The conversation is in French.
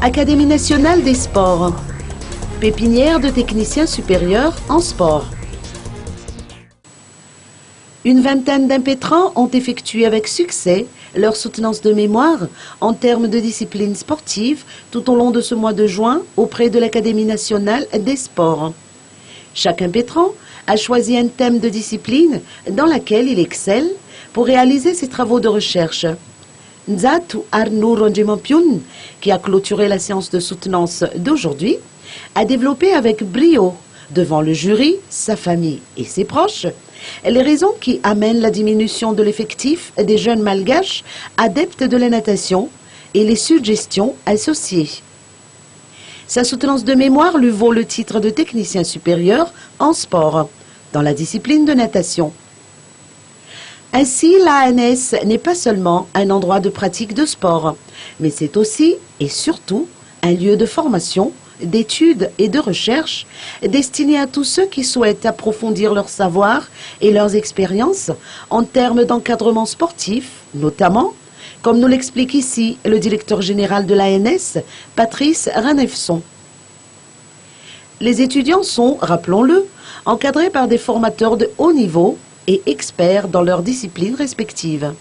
Académie nationale des sports. Pépinière de techniciens supérieurs en sport. Une vingtaine d'impétrants ont effectué avec succès leur soutenance de mémoire en termes de discipline sportive tout au long de ce mois de juin auprès de l'Académie nationale des sports. Chaque impétrant a choisi un thème de discipline dans laquelle il excelle pour réaliser ses travaux de recherche. Nzatu Arnour Ronjemampiun, qui a clôturé la séance de soutenance d'aujourd'hui, a développé avec brio, devant le jury, sa famille et ses proches, les raisons qui amènent la diminution de l'effectif des jeunes malgaches adeptes de la natation et les suggestions associées. Sa soutenance de mémoire lui vaut le titre de technicien supérieur en sport, dans la discipline de natation. Ainsi, l'ANS n'est pas seulement un endroit de pratique de sport, mais c'est aussi et surtout un lieu de formation, d'études et de recherche destiné à tous ceux qui souhaitent approfondir leur savoir et leurs expériences en termes d'encadrement sportif, notamment, comme nous l'explique ici le directeur général de l'ANS, Patrice Ranefson. Les étudiants sont, rappelons-le, encadrés par des formateurs de haut niveau et experts dans leurs disciplines respectives.